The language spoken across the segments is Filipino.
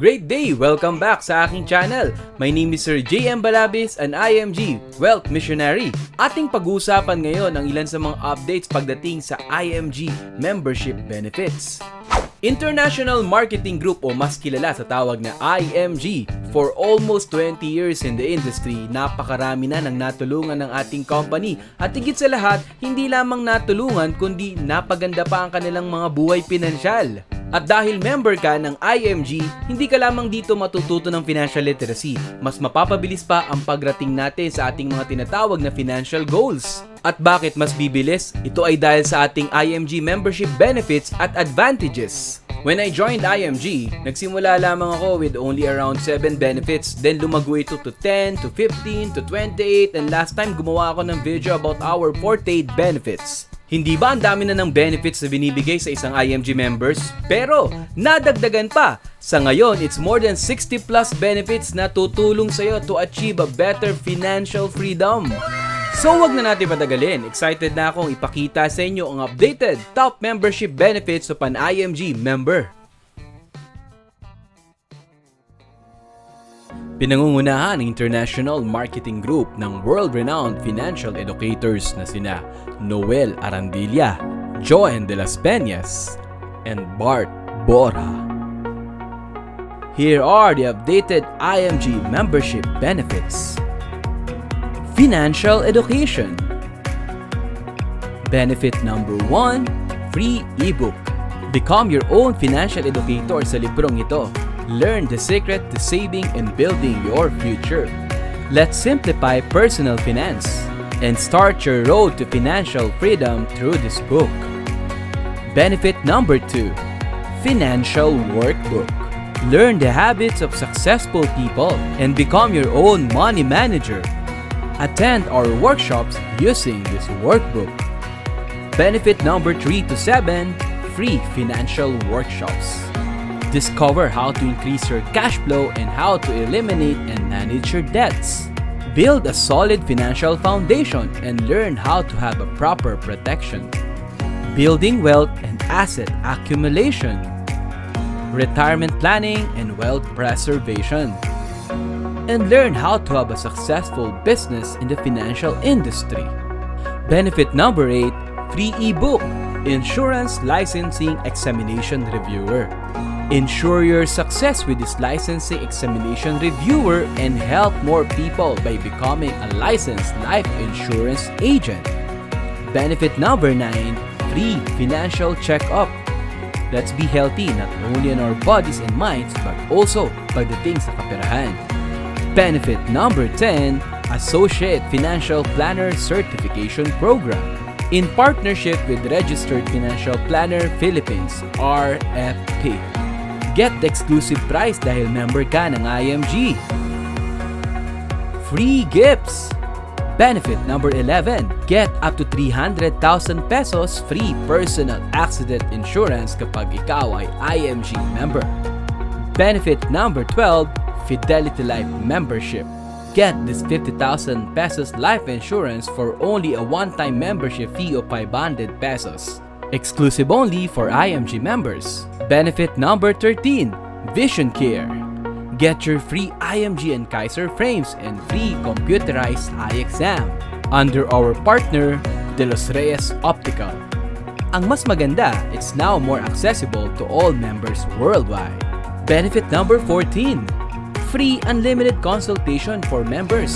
Great day! Welcome back sa aking channel. My name is Sir JM Balabis and IMG Wealth Missionary. Ating pag-uusapan ngayon ang ilan sa mga updates pagdating sa IMG membership benefits. International Marketing Group o mas kilala sa tawag na IMG. For almost 20 years in the industry, napakarami na ng natulungan ng ating company. At higit sa lahat, hindi lamang natulungan kundi napaganda pa ang kanilang mga buhay pinansyal. At dahil member ka ng IMG, hindi ka lamang dito matututo ng financial literacy. Mas mapapabilis pa ang pagrating natin sa ating mga tinatawag na financial goals. At bakit mas bibilis? Ito ay dahil sa ating IMG membership benefits at advantages. When I joined IMG, nagsimula lamang ako with only around 7 benefits. Then lumago ito to 10, to 15, to 28, and last time gumawa ako ng video about our 48 benefits. Hindi ba ang dami na ng benefits na binibigay sa isang IMG members? Pero, nadagdagan pa! Sa ngayon, it's more than 60 plus benefits na tutulong sa'yo to achieve a better financial freedom. So wag na natin patagalin, excited na akong ipakita sa inyo ang updated top membership benefits of an IMG member. Pinangungunahan ng International Marketing Group ng world-renowned financial educators na sina Noel Arandilla, Joen de las Peñas, and Bart Bora. Here are the updated IMG membership benefits. Financial education. Benefit number 1, free ebook. Become your own financial educator sa librong ito. Learn the secret to saving and building your future. Let's simplify personal finance and start your road to financial freedom through this book. Benefit number 2, financial workbook. Learn the habits of successful people and become your own money manager. Attend our workshops using this workbook. Benefit number 3 to 7, free financial workshops. Discover how to increase your cash flow and how to eliminate and manage your debts. Build a solid financial foundation and learn how to have a proper protection. Building wealth and asset accumulation. Retirement planning and wealth preservation. And learn how to have a successful business in the financial industry. Benefit number 8, free ebook, Insurance Licensing Examination Reviewer. Ensure your success with this licensing examination reviewer and help more people by becoming a licensed life insurance agent. Benefit number 9, free financial checkup. Let's be healthy not only in our bodies and minds but also pagdating sa kaperahan. Benefit number 10, Associate Financial Planner Certification Program. In partnership with Registered Financial Planner Philippines, RFP. Get the exclusive price dahil member ka ng IMG. Free gifts. Benefit number 11, get up to 300,000 pesos free personal accident insurance kapag ikaw ay IMG member. Benefit number 12, Fidelity Life membership. Get this 50,000 pesos life insurance for only a one-time membership fee of 500 pesos. Exclusive only for IMG members. Benefit number 13, Vision Care. Get your free IMG and Kaiser frames and free computerized eye exam under our partner, De Los Reyes Optical. Ang mas maganda, it's now more accessible to all members worldwide. Benefit number 14, free unlimited consultation for members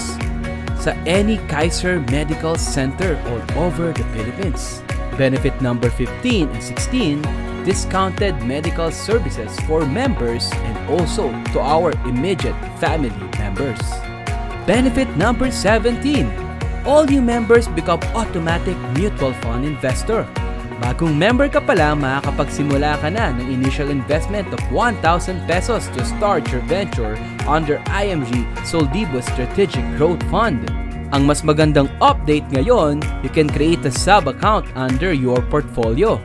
sa any Kaiser Medical Center all over the Philippines. Benefit number 15 and 16, discounted medical services for members and also to our immediate family members. Benefit number 17, all new members become automatic mutual fund investor. Bagong member ka pa lang, makakapagsimula ka na ng initial investment of 1,000 pesos to start your venture under IMG Soldibo Strategic Growth Fund. Ang mas magandang update ngayon, you can create a sub-account under your portfolio.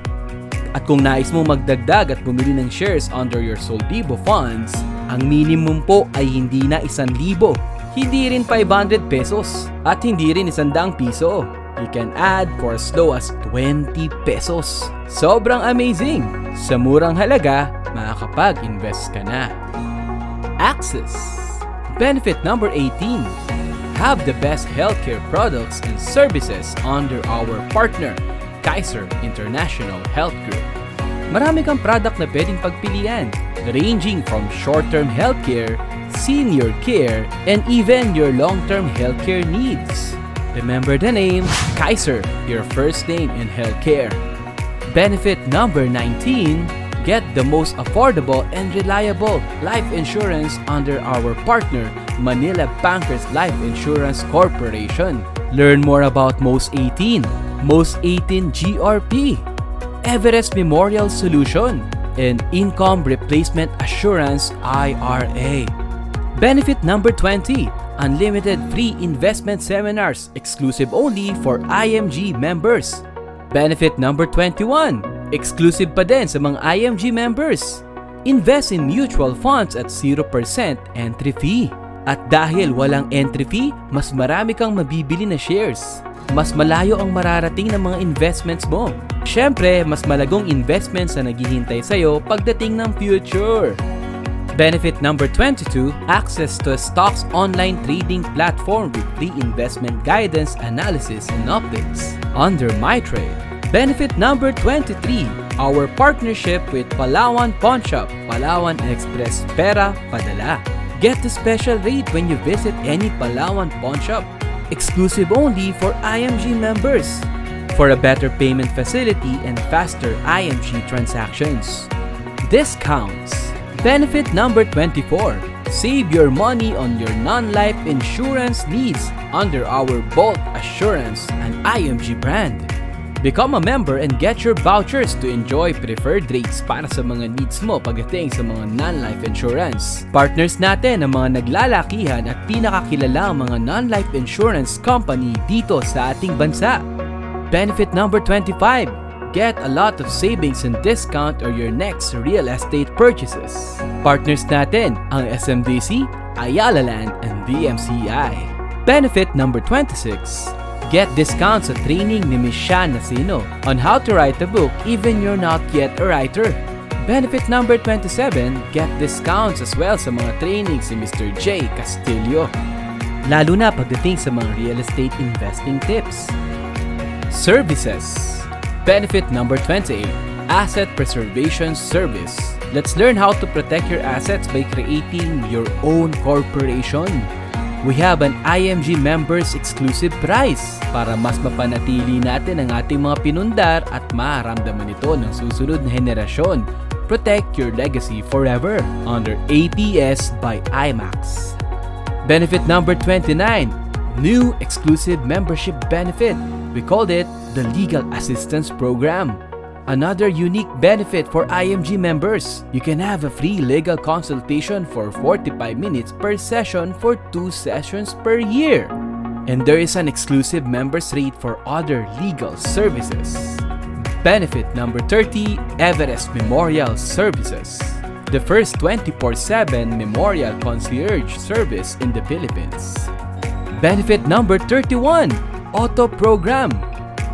At kung nais mo magdagdag at bumili ng shares under your Soldibo funds, ang minimum po ay hindi na 1,000, hindi rin 500 pesos, at hindi rin 100 piso. You can add for as low as 20 pesos. Sobrang amazing! Sa murang halaga, makakapag-invest ka na. access. Benefit number 18. Have the best healthcare products and services under our partner, Kaiser International Health Group. Marami kang product na pwedeng pagpilian, ranging from short-term healthcare, senior care, and even your long-term healthcare needs. Remember the name, Kaiser, your first name in healthcare. Benefit number 19. Get the most affordable and reliable life insurance under our partner, Manila Bankers Life Insurance Corporation. Learn more about MOS 18, MOS 18 GRP, Everest Memorial Solution, and Income Replacement Assurance IRA. Benefit number 20. Unlimited free investment seminars exclusive only for IMG members. Benefit number 21. Exclusive pa din sa mga IMG members. Invest in mutual funds at 0% entry fee. At dahil walang entry fee, mas marami kang mabibili na shares. Mas malayo ang mararating ng mga investments mo. Siyempre, mas malagong investments na naghihintay sa'yo pagdating ng future. Benefit number 22, access to a stocks online trading platform with free investment guidance, analysis, and updates under MyTrade. Benefit number 23, our partnership with Palawan Pawnshop, Palawan Express Pera Padala. Get the special rate when you visit any Palawan Pawnshop, exclusive only for IMG members, for a better payment facility and faster IMG transactions. Discounts. Benefit number 24. Save your money on your non-life insurance needs under our Bolt Assurance and IMG brand. Become a member and get your vouchers to enjoy preferred rates para sa mga needs mo pagdating sa mga non-life insurance. Partners natin ang mga naglalakihan at pinakakilalang mga non-life insurance company dito sa ating bansa. Benefit number 25. Get a lot of savings and discount on your next real estate purchases. Partners natin ang SMDC, Ayala Land, and DMCI. Benefit number 26. Get discounts sa training ni Ms. Shan Nasino on how to write a book even you're not yet a writer. Benefit number 27. Get discounts as well sa mga trainings ni Mr. J. Castillo, lalo na pagdating sa mga real estate investing tips. Services. Benefit number 28, Asset Preservation Service. Let's learn how to protect your assets by creating your own corporation. We have an IMG members exclusive price para mas mapanatili natin ang ating mga pinundar at maramdaman ito ng susunod na henerasyon. Protect your legacy forever under APS by IMAX. Benefit number 29, new exclusive membership benefit. We called it the Legal Assistance Program. Another unique benefit for IMG members. You can have a free legal consultation for 45 minutes per session for 2 sessions per year. And there is an exclusive members rate for other legal services. Benefit number 30, Everest Memorial Services. The first 24/7 memorial concierge service in the Philippines. Benefit number 31, Auto Program.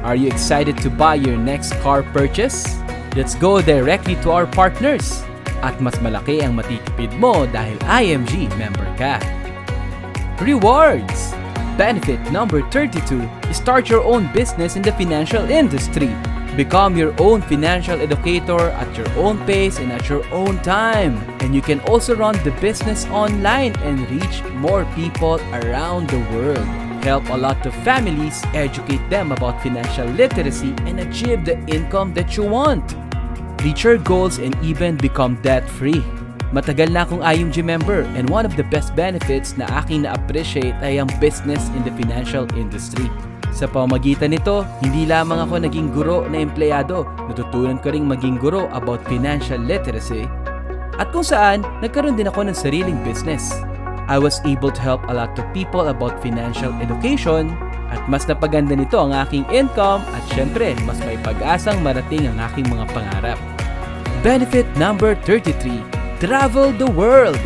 Are you excited to buy your next car purchase? Let's go directly to our partners. At mas malaki ang matitipid mo dahil IMG member ka. Rewards. Benefit number 32. Start your own business in the financial industry. Become your own financial educator at your own pace and at your own time. And you can also run the business online and reach more people around the world. Help a lot of families, educate them about financial literacy, and achieve the income that you want. Reach your goals and even become debt-free. Matagal na akong IMG member and one of the best benefits na aking na-appreciate ay ang business in the financial industry. Sa pamamagitan nito, hindi lamang ako naging guro na empleyado, natutunan ko ring maging guro about financial literacy at kung saan nagkaroon din ako ng sariling business. I was able to help a lot of people about financial education at mas napaganda nito ang aking income at syempre mas may pag-asang marating ang aking mga pangarap. Benefit number 33, travel the world.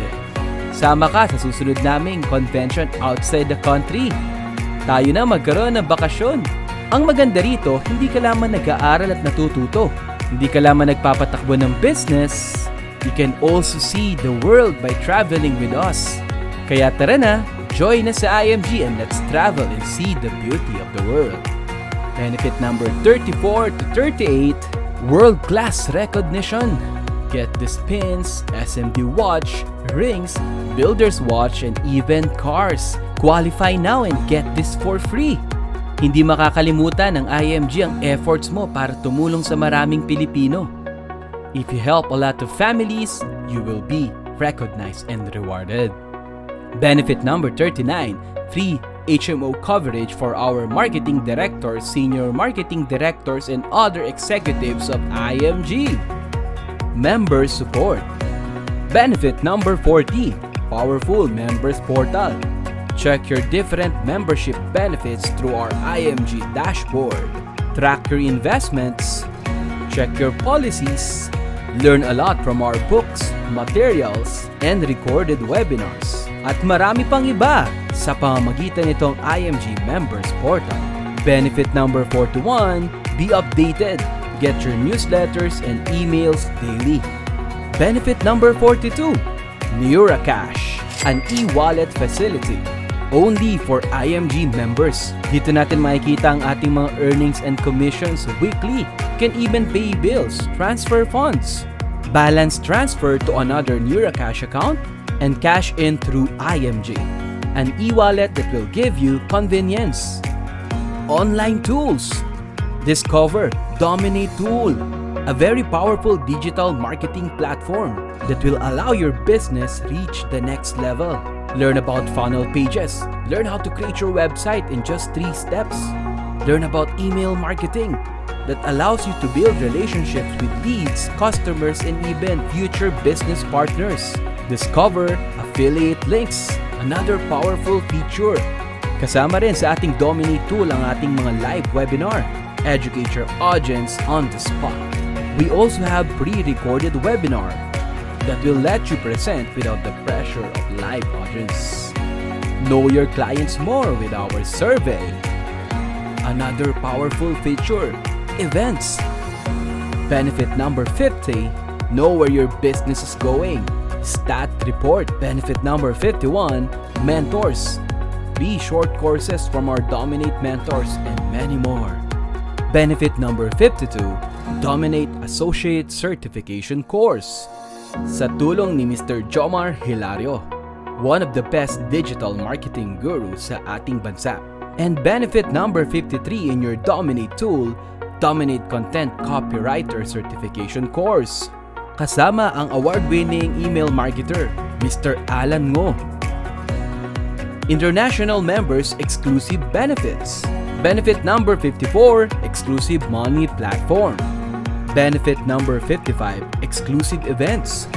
Sama ka sa susunod naming convention outside the country. Tayo na magkaroon ng bakasyon. Ang maganda rito, hindi ka lamang nag-aaral at natututo. Hindi ka lamang nagpapatakbo ng business. You can also see the world by traveling with us. Kaya tara na, join na sa IMG and let's travel and see the beauty of the world. Benefit number 34 to 38, world-class recognition. Get these pins, SMD watch, rings, builder's watch, and even cars. Qualify now and get this for free. Hindi makakalimutan ng IMG ang efforts mo para tumulong sa maraming Pilipino. If you help a lot of families, you will be recognized and rewarded. Benefit number 39, free HMO coverage for our marketing directors, senior marketing directors, and other executives of IMG. Member support. Benefit number 40, powerful members portal. Check your different membership benefits through our IMG dashboard. Track your investments. Check your policies. Learn a lot from our books, materials, and recorded webinars. At marami pang iba sa pamamagitan nitong IMG Members Portal. Benefit number 41, be updated. Get your newsletters and emails daily. Benefit number 42, NEURACASH, an e-wallet facility. Only for IMG members. Dito natin makikita ang ating mga earnings and commissions weekly. You can even pay bills, transfer funds, balance transfer to another NEURACASH account, and cash in through IMG. An e-wallet that will give you convenience. Online tools. Discover Dominate Tool, a very powerful digital marketing platform that will allow your business reach the next level. Learn about funnel pages. Learn how to create your website in just 3 steps. Learn about email marketing that allows you to build relationships with leads, customers, and even future business partners. Discover affiliate links, another powerful feature. Kasama rin sa ating Dominate tool ang ating mga live webinar. Educate your audience on the spot. We also have pre-recorded webinar that will let you present without the pressure of live audience. Know your clients more with our survey. Another powerful feature, events. Benefit number 50, know where your business is going. Stat report. Benefit number 51, mentors. Be short courses from our Dominate mentors and many more. Benefit number 52, Dominate Associate Certification course. Sa tulong ni Mr. Jomar Hilario, one of the best digital marketing gurus sa ating bansa. And benefit number 53 in your Dominate tool, Dominate Content Copywriter Certification course. Kasama ang award-winning email marketer, Mr. Alan Ngo. International members exclusive benefits. Benefit number 54, exclusive money platform. Benefit number 55, exclusive events.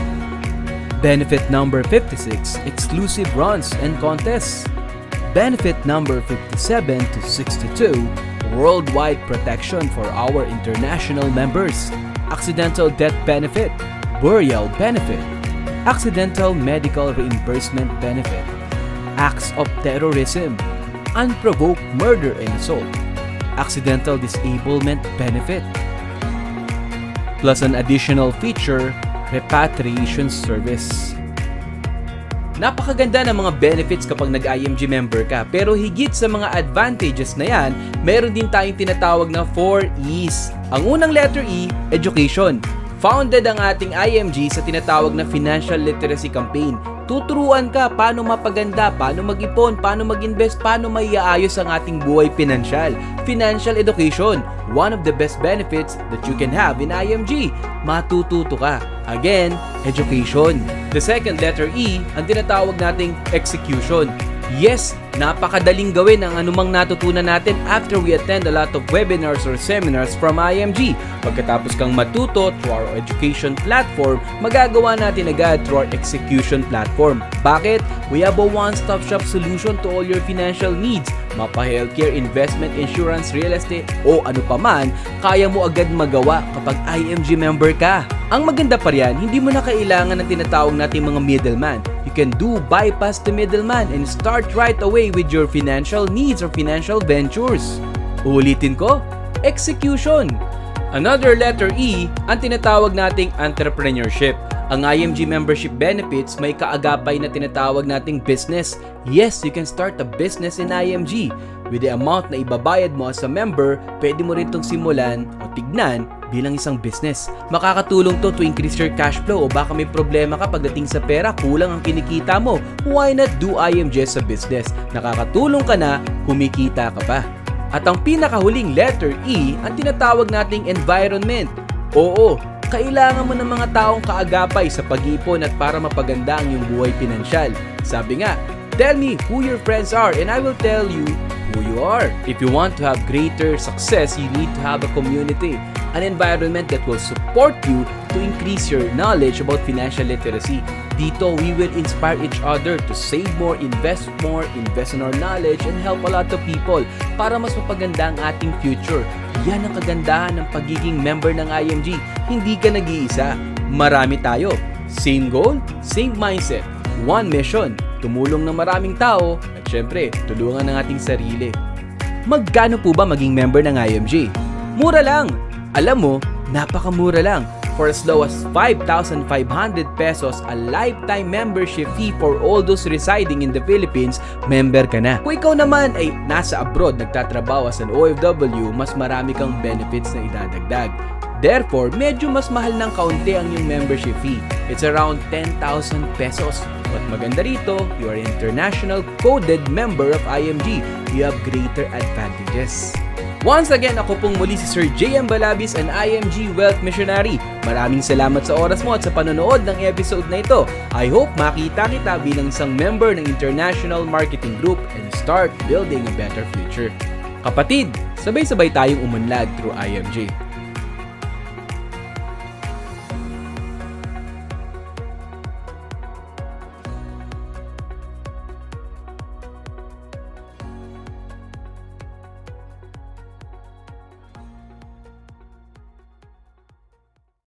Benefit number 56, exclusive runs and contests. Benefit number 57 to 62, worldwide protection for our international members. Accidental death benefit, burial benefit, accidental medical reimbursement benefit, acts of terrorism, unprovoked murder and assault, accidental disablement benefit, plus an additional feature, repatriation service. Napakaganda ng mga benefits kapag nag-IMG member ka, pero higit sa mga advantages na yan, meron din tayong tinatawag na 4 E's. Ang unang letter E, education. Founded ang ating IMG sa tinatawag na Financial Literacy Campaign. Tuturuan ka paano mapaganda, paano mag-ipon, paano mag-invest, paano maiaayos ang ating buhay pinansyal. Financial education, one of the best benefits that you can have in IMG. Matututo ka. Again, education. The second letter E, ang tinatawag nating execution. Yes, napakadaling gawin ang anumang natutunan natin after we attend a lot of webinars or seminars from IMG. Pagkatapos kang matuto through our education platform, magagawa natin agad through our execution platform. Bakit? We have a one-stop shop solution to all your financial needs. Mapa-healthcare, investment, insurance, real estate, o ano pa man, kaya mo agad magawa kapag IMG member ka. Ang maganda pa riyan, hindi mo na kailangan ng tinatawag nating mga middleman. You can do bypass the middleman and start right away with your financial needs or financial ventures. Ulitin ko, execution. Another letter E, ang tinatawag nating entrepreneurship. Ang IMG membership benefits may kaagapay na tinatawag nating business. Yes, you can start a business in IMG. With the amount na ibabayad mo as a member, pwede mo rin itong simulan o tignan bilang isang business. Makakatulong to increase your cash flow o baka may problema ka pagdating sa pera, kulang ang kinikita mo. Why not do IMG as a business? Nakakatulong ka na, kumikita ka pa. At ang pinakahuling letter E, ang tinatawag nating environment. Oo, kailangan mo ng mga taong kaagapay sa pag-iipon at para mapaganda ang iyong buhay pinansyal. Sabi nga, tell me who your friends are and I will tell you who you are. If you want to have greater success, you need to have a community, an environment that will support you to increase your knowledge about financial literacy. Dito, we will inspire each other to save more, invest in our knowledge, and help a lot of people para mas mapaganda ang ating future. Yan ang kagandahan ng pagiging member ng IMG. Hindi ka nag-iisa. Marami tayo. Same goal, same mindset. One mission, tumulong ng maraming tao at syempre, tulungan ng ating sarili. Magkano po ba maging member ng IMG? Mura lang! Alam mo, napakamura lang. For as low as 5,500 pesos, a lifetime membership fee for all those residing in the Philippines, member ka na. Kung ikaw naman ay nasa abroad, nagtatrabaho as an OFW, mas marami kang benefits na idadagdag. Therefore, medyo mas mahal ng kaunti ang iyong membership fee. It's around 10,000 pesos. At maganda rito, you are an international coded member of IMG. You have greater advantages. Once again, ako pong muli si Sir JM Balabis, an IMG Wealth Missionary. Maraming salamat sa oras mo at sa panonood ng episode na ito. I hope makita kita bilang isang member ng International Marketing Group and start building a better future. Kapatid, sabay-sabay tayong umunlad through IMG.